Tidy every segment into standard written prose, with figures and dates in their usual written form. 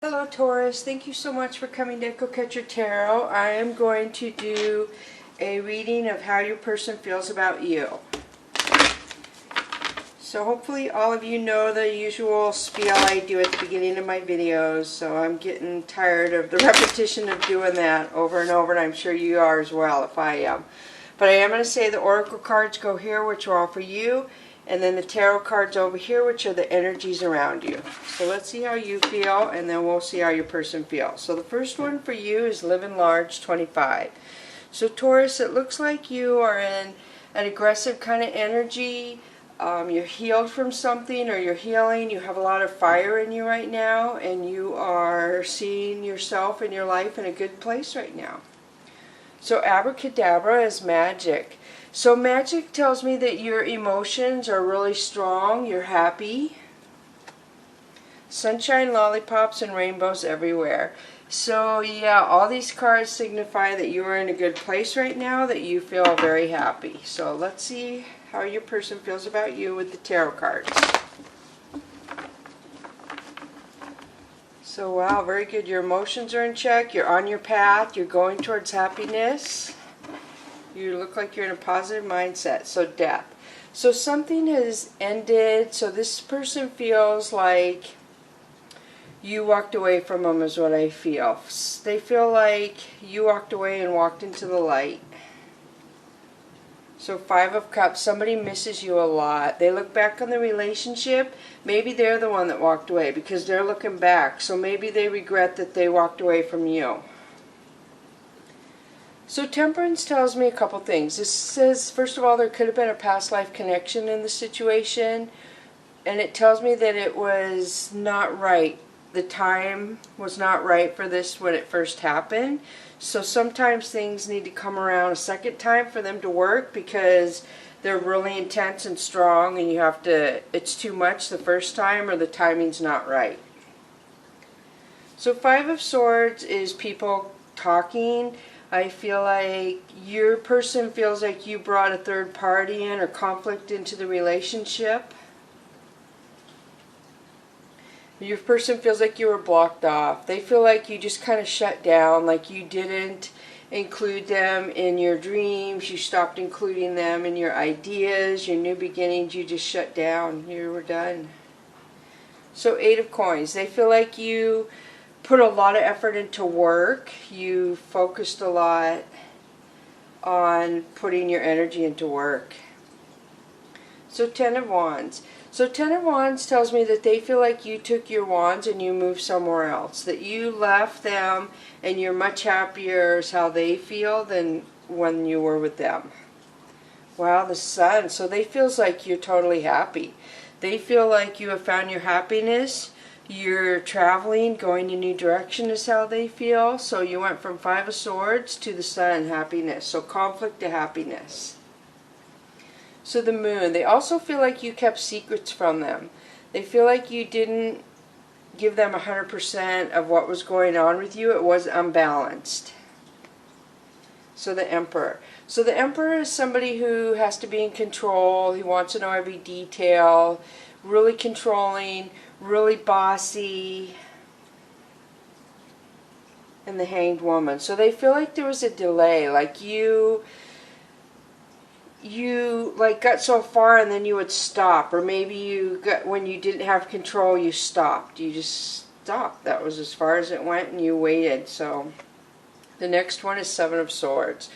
Hello Taurus, thank you so much for coming to EKATERINA Tarot. I am going to do a reading of how your person feels about you. So hopefully all of you know the usual spiel I do at the beginning of my videos, so I'm getting tired of the repetition of doing that over and over, and I'm sure you are as well if I am. But I am going to say the oracle cards go here, which are all for you, and then the tarot cards over here, which are the energies around you. So let's see how you feel, and then we'll see how your person feels. So the first one for you is Living Large 25. So Taurus, it looks like you are in an aggressive kind of energy. You're healed from something, or you're healing. You have a lot of fire in you right now, and you are seeing yourself and your life in a good place right now. So abracadabra is magic. So magic tells me that your emotions are really strong, you're happy. Sunshine, lollipops, and rainbows everywhere. So yeah, all these cards signify that you are in a good place right now, that you feel very happy. So let's see how your person feels about you with the tarot cards. So wow, very good. Your emotions are in check, you're on your path, you're going towards happiness. You look like you're in a positive mindset. So death. So something has ended. So this person feels like you walked away from them is what I feel. They feel like you walked away and walked into the light. So Five of Cups. Somebody misses you a lot. They look back on the relationship. Maybe they're the one that walked away because they're looking back. So maybe they regret that they walked away from you. So Temperance tells me a couple things. This says, first of all, there could have been a past life connection in the situation, and it tells me that it was not right. The time was not right for this when it first happened. So sometimes things need to come around a second time for them to work because they're really intense and strong, and you have to, it's too much the first time or the timing's not right. So Five of Swords is people talking. I feel like your person feels like you brought a third party in or conflict into the relationship. Your person feels like you were blocked off. They feel like you just kind of shut down, like you didn't include them in your dreams. You stopped including them in your ideas, your new beginnings. You just shut down. You were done. So Eight of Coins. They feel like you put a lot of effort into work. You focused a lot on putting your energy into work. So Ten of Wands. So Ten of Wands tells me that they feel like you took your wands and you moved somewhere else. That you left them and you're much happier is how they feel than when you were with them. Wow, the Sun. So they feels like you're totally happy. They feel like you have found your happiness. You're traveling, going a new direction is how they feel. So you went from Five of Swords to the Sun, happiness. So conflict to happiness. So the Moon. They also feel like you kept secrets from them. They feel like you didn't give them 100% of what was going on with you. It was unbalanced. So the Emperor. So the Emperor is somebody who has to be in control. He wants to know every detail. Really controlling. Really bossy. And the Hanged Woman. So they feel like there was a delay, like you like got so far and then you would stop, or maybe you got, when you didn't have control, you stopped. You just stopped. That was as far as it went, and you waited. So the next one is Seven of Swords.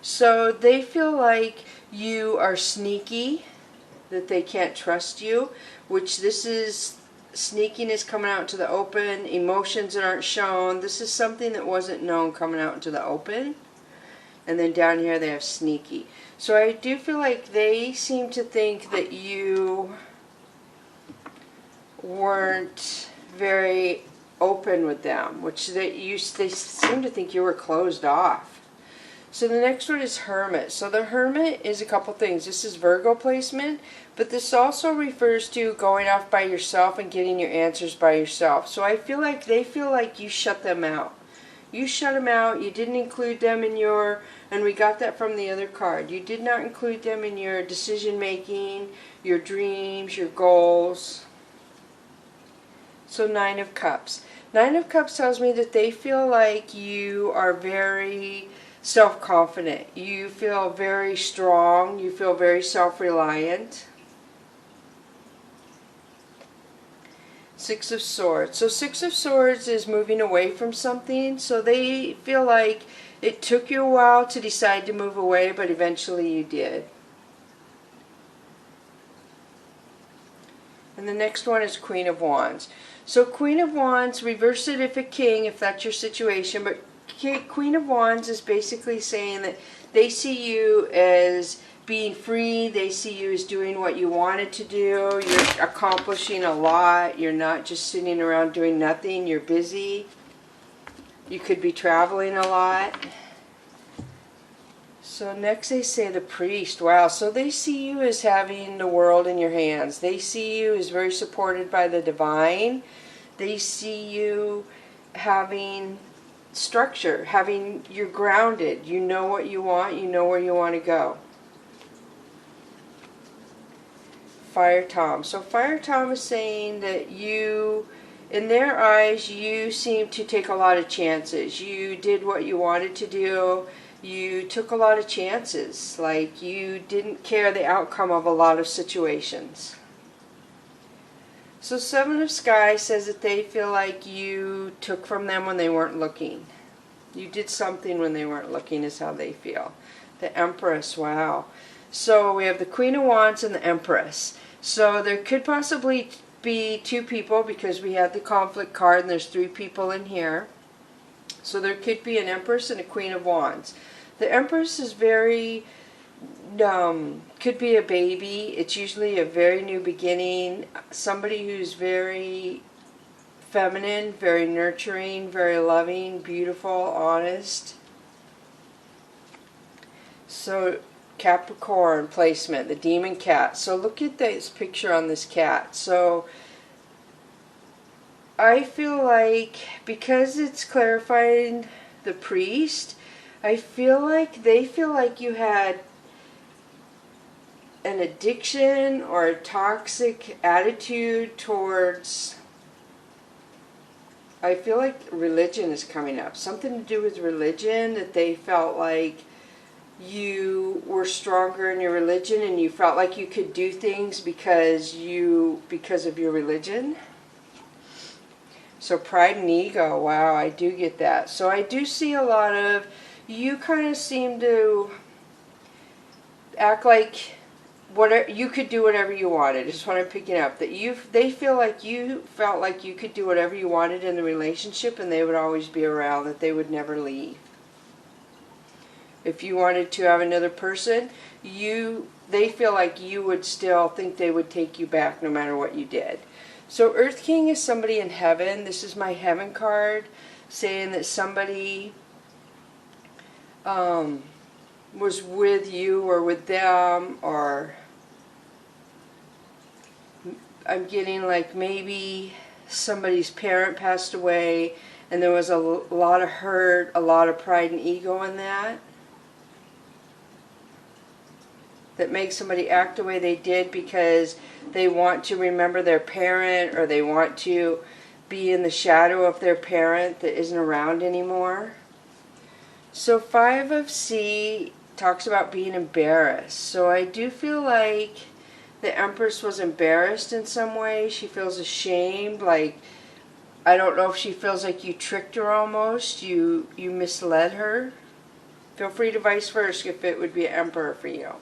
So they feel like you are sneaky, that they can't trust you, which this is sneakiness coming out into the open, emotions that aren't shown. This is something that wasn't known coming out into the open. And then down here they have sneaky. So I do feel like they seem to think that you weren't very open with them, which they seem to think you were closed off. So the next one is Hermit. So the Hermit is a couple things. This is Virgo placement, but this also refers to going off by yourself and getting your answers by yourself. So I feel like they feel like you shut them out. You shut them out. You didn't include them in your, and we got that from the other card. You did not include them in your decision making, your dreams, your goals. So Nine of Cups. Nine of Cups tells me that they feel like you are very self-confident. You feel very strong. You feel very self-reliant. Six of Swords. So Six of Swords is moving away from something. So they feel like it took you a while to decide to move away, but eventually you did. And the next one is Queen of Wands. So Queen of Wands, reverse it if a king, if that's your situation. But Queen of Wands is basically saying that they see you as being free. They see you as doing what you wanted to do. You're accomplishing a lot. You're not just sitting around doing nothing. You're busy. You could be traveling a lot. So next they say the Priest. Wow, so they see you as having the world in your hands. They see you as very supported by the divine. They see you having structure, you're grounded. You know what you want, you know where you want to go. Fire Tom. So Fire Tom is saying that you, in their eyes, you seem to take a lot of chances. You did what you wanted to do. You took a lot of chances. Like, you didn't care the outcome of a lot of situations. So Seven of Sky says that they feel like you took from them when they weren't looking. You did something when they weren't looking is how they feel. The Empress, wow. So we have the Queen of Wands and the Empress. So there could possibly be two people because we had the conflict card and there's three people in here. So there could be an Empress and a Queen of Wands. The Empress is very, could be a baby. It's usually a very new beginning. Somebody who's very feminine, very nurturing, very loving, beautiful, honest. So Capricorn placement, the demon cat. So look at this picture on this cat. So I feel like, because it's clarifying the Priest, I feel like they feel like you had an addiction or a toxic attitude towards, I feel like religion is coming up. Something to do with religion, that they felt like you were stronger in your religion and you felt like you could do things because of your religion. So pride and ego, wow, I do get that. So I do see a lot of, you kind of seem to act like you could do whatever you wanted. Is what I'm picking up. That they feel like you felt like you could do whatever you wanted in the relationship and they would always be around, that they would never leave. If you wanted to have another person, they feel like you would still think they would take you back no matter what you did. So Earth King is somebody in heaven. This is my heaven card, saying that somebody was with you or with them, or I'm getting like maybe somebody's parent passed away and there was a lot of hurt, a lot of pride and ego in that. That makes somebody act the way they did because they want to remember their parent, or they want to be in the shadow of their parent that isn't around anymore. So Five of Sea talks about being embarrassed. So I do feel like the Empress was embarrassed in some way. She feels ashamed. Like, I don't know if she feels like you tricked her almost. You misled her. Feel free to vice versa if it would be an Emperor for you.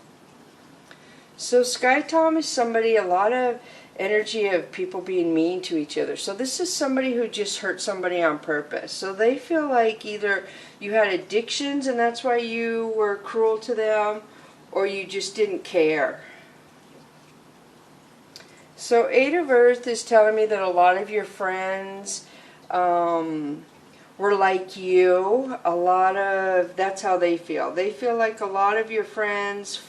So Sky Tom is somebody, a lot of energy of people being mean to each other. So this is somebody who just hurt somebody on purpose. So they feel like either you had addictions and that's why you were cruel to them, or you just didn't care. So Eight of Earth is telling me that a lot of your friends were like you. That's how they feel. They feel like a lot of your friends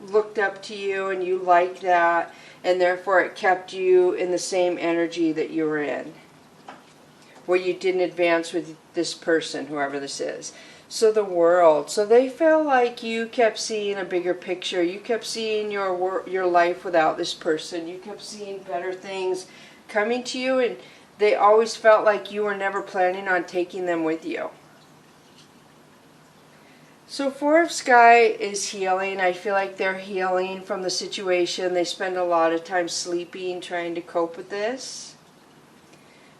looked up to you and you like that, and therefore it kept you in the same energy that you were in, where you didn't advance with this person, whoever this is. So the World. So they feel like you kept seeing a bigger picture. You kept seeing your life without this person. You kept seeing better things coming to you, and they always felt like you were never planning on taking them with you. So Four of Sky is healing. I feel like they're healing from the situation. They spend a lot of time sleeping, trying to cope with this.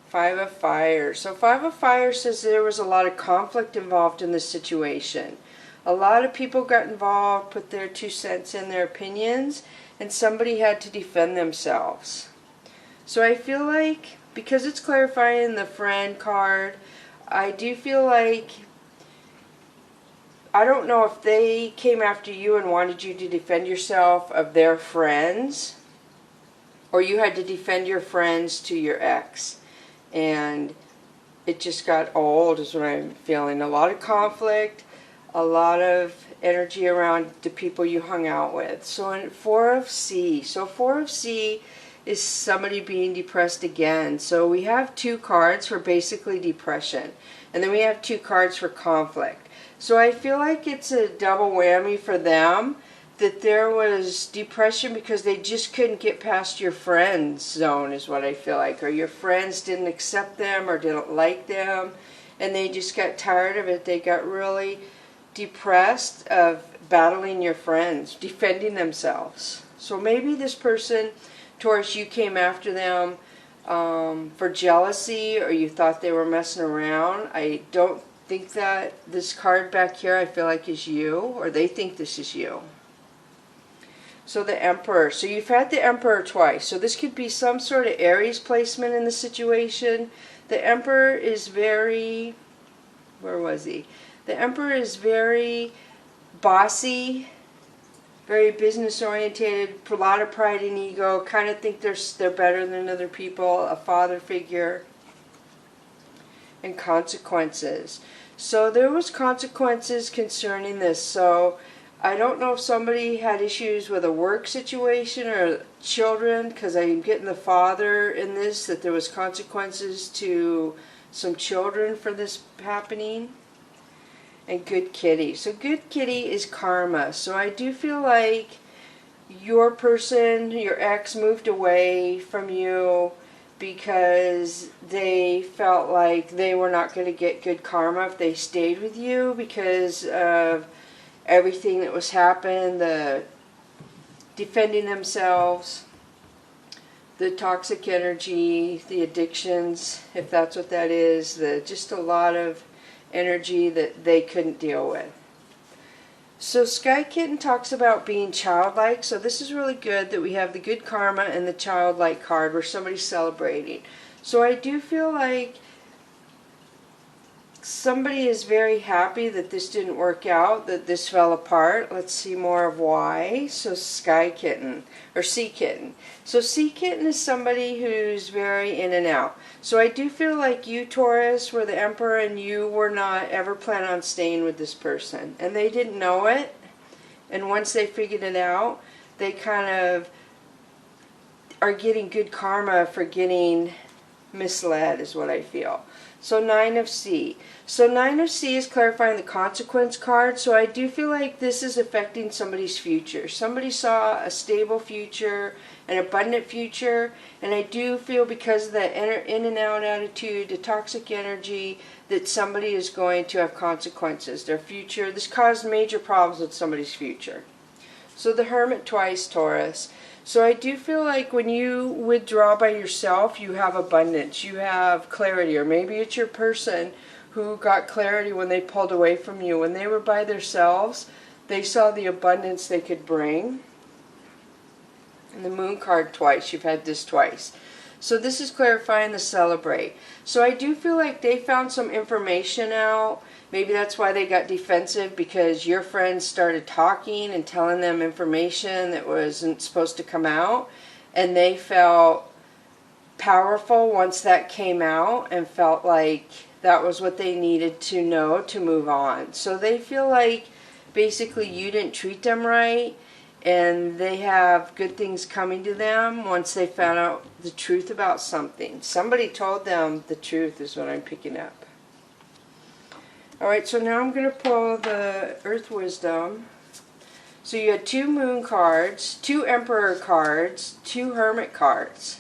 Five of Fire. So Five of Fire says there was a lot of conflict involved in this situation. A lot of people got involved, put their 2 cents in, their opinions, and somebody had to defend themselves. So I feel like, because it's clarifying the Friend card, I do feel like, I don't know if they came after you and wanted you to defend yourself of their friends, or you had to defend your friends to your ex. And it just got old is what I'm feeling. A lot of conflict, a lot of energy around the people you hung out with. So in Four of Sea. So Four of Sea is somebody being depressed again. So we have 2 cards for basically depression. And then we have 2 cards for conflict. So I feel like it's a double whammy for them, that there was depression because they just couldn't get past your friend zone is what I feel like. Or your friends didn't accept them or didn't like them. And they just got tired of it. They got really depressed of battling your friends, defending themselves. So maybe this person, Taurus, you came after them for jealousy, or you thought they were messing around. I don't think that this card back here, I feel like, is you, or they think this is you. So the Emperor. So you've had the Emperor twice. So this could be some sort of Aries placement in the situation. The Emperor is very, where was he? The Emperor is very bossy, very business oriented, a lot of pride and ego, kind of think they're better than other people, a father figure, and consequences. So there was consequences concerning this. So I don't know if somebody had issues with a work situation or children, because I'm getting the father in this, that there was consequences to some children for this happening. And Good Kitty. So Good Kitty is karma. So I do feel like your person, your ex, moved away from you because they felt like they were not going to get good karma if they stayed with you because of everything that was happening, the defending themselves, the toxic energy, the addictions, if that's what that is, just a lot of energy that they couldn't deal with. So Sky Kitten talks about being childlike. So this is really good that we have the good karma and the childlike card where somebody's celebrating. So I do feel like somebody is very happy that this didn't work out, that this fell apart. Let's see more of why. So Sky Kitten, or Sea Kitten. So Sea Kitten is somebody who's very in and out. So I do feel like you, Taurus, were the Emperor and you were not ever planning on staying with this person. And they didn't know it. And once they figured it out, they kind of are getting good karma for getting misled is what I feel. So Nine of Sea. So Nine of Sea is clarifying the consequence card. So I do feel like this is affecting somebody's future. Somebody saw a stable future, an abundant future, and I do feel because of that in and out attitude, the toxic energy, that somebody is going to have consequences. Their future, this caused major problems with somebody's future. So the Hermit twice, Taurus. So I do feel like when you withdraw by yourself, you have abundance, you have clarity, or maybe it's your person who got clarity when they pulled away from you. When they were by themselves, they saw the abundance they could bring. And the Moon card twice, you've had this twice. So this is clarifying the celebrate. So I do feel like they found some information out. Maybe that's why they got defensive, because your friends started talking and telling them information that wasn't supposed to come out. And they felt powerful once that came out and felt like that was what they needed to know to move on. So they feel like basically you didn't treat them right, and they have good things coming to them once they found out the truth about something. Somebody told them the truth is what I'm picking up. Alright, so now I'm going to pull the Earth Wisdom. So you had 2 Moon cards, 2 Emperor cards, 2 Hermit cards.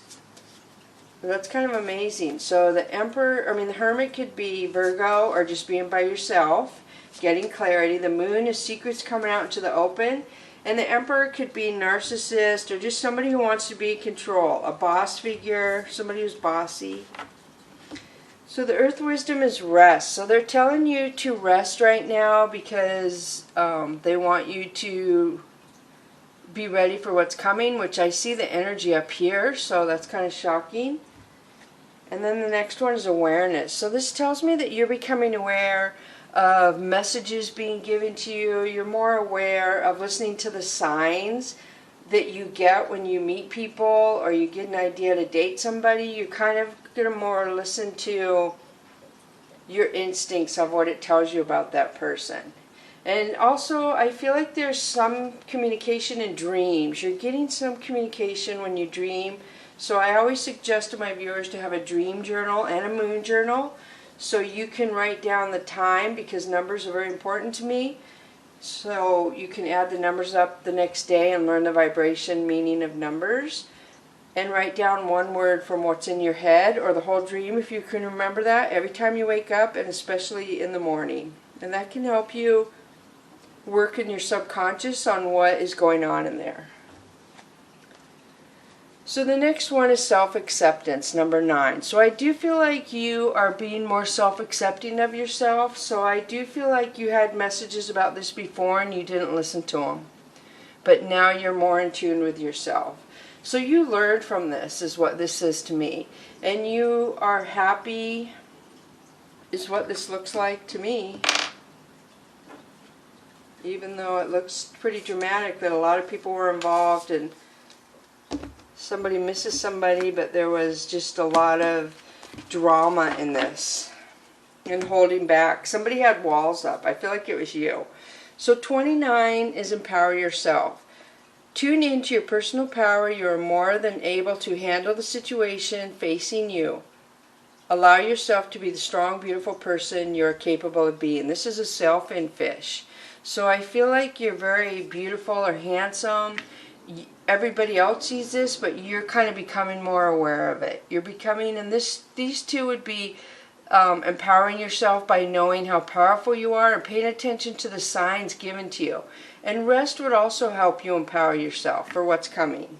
That's kind of amazing. So the the Hermit could be Virgo or just being by yourself, getting clarity. The Moon is secrets coming out into the open. And the Emperor could be narcissist or just somebody who wants to be in control. A boss figure, somebody who's bossy. So the Earth Wisdom is rest. So they're telling you to rest right now because they want you to be ready for what's coming, which I see the energy up here, so that's kind of shocking. And then the next one is awareness. So this tells me that you're becoming aware of messages being given to you. You're more aware of listening to the signs that you get when you meet people or you get an idea to date somebody. You're kind of going to more listen to your instincts of what it tells you about that person. And also, I feel like there's some communication in dreams. You're getting some communication when you dream. So I always suggest to my viewers to have a dream journal and a moon journal so you can write down the time, because numbers are very important to me. So you can add the numbers up the next day and learn the vibration meaning of numbers. And write down one word from what's in your head or the whole dream if you can remember that every time you wake up, and especially in the morning. And that can help you work in your subconscious on what is going on in there. So the next one is self-acceptance, number 9. So I do feel like you are being more self-accepting of yourself. So I do feel like you had messages about this before and you didn't listen to them. But now you're more in tune with yourself. So you learned from this, is what this says to me. And you are happy, is what this looks like to me. Even though it looks pretty dramatic that a lot of people were involved and somebody misses somebody, but there was just a lot of drama in this and holding back. Somebody had walls up. I feel like it was you. So 29 is empower yourself. Tune into your personal power. You are more than able to handle the situation facing you. Allow yourself to be the strong, beautiful person you're capable of being. This is a self in fish. So I feel like you're very beautiful or handsome. Everybody else sees this, but you're kind of becoming more aware of it. You're becoming, and these two would be empowering yourself by knowing how powerful you are and paying attention to the signs given to you. And rest would also help you empower yourself for what's coming.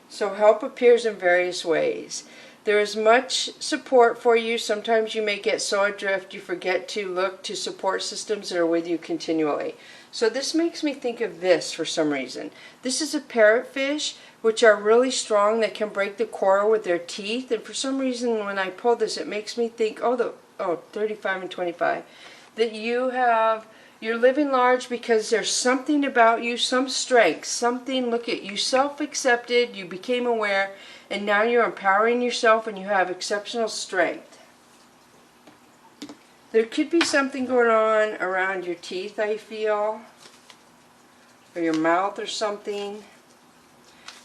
So help appears in various ways. There is much support for you. Sometimes you may get so adrift you forget to look to support systems that are with you continually. So this makes me think of this for some reason. This is a parrotfish, which are really strong. They can break the coral with their teeth. And for some reason when I pull this, it makes me think, 35 and 25, that you're living large because there's something about you, some strength, something, look at you, self-accepted, you became aware, and now you're empowering yourself and you have exceptional strength. There could be something going on around your teeth, I feel, or your mouth or something.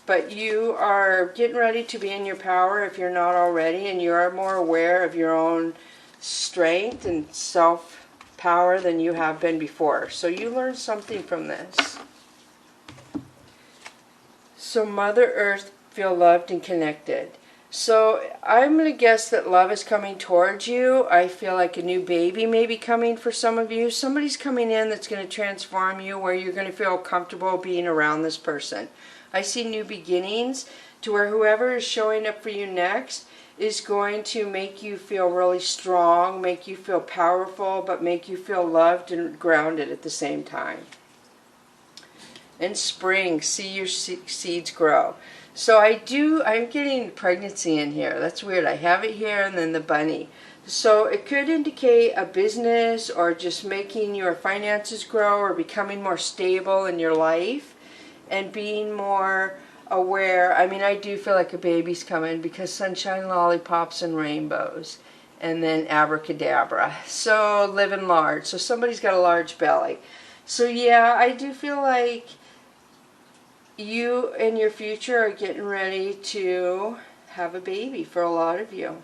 But you are getting ready to be in your power if you're not already, and you are more aware of your own strength and self-power than you have been before. So you learned something from this. So Mother Earth, feel loved and connected. So I'm going to guess that love is coming towards you. I feel like a new baby may be coming for some of you. Somebody's coming in that's going to transform you where you're going to feel comfortable being around this person. I see new beginnings to where whoever is showing up for you next is going to make you feel really strong, make you feel powerful, but make you feel loved and grounded at the same time. In spring, see your seeds grow. So I'm getting pregnancy in here. That's weird. I have it here and then the bunny. So it could indicate a business or just making your finances grow or becoming more stable in your life and being more aware. I mean, I do feel like a baby's coming because sunshine, lollipops, and rainbows. And then abracadabra. So living large. So somebody's got a large belly. So yeah, I do feel like you in your future are getting ready to have a baby for a lot of you.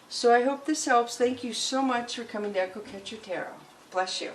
So I hope this helps. Thank you so much for coming to Echo Catcher Tarot. Bless you.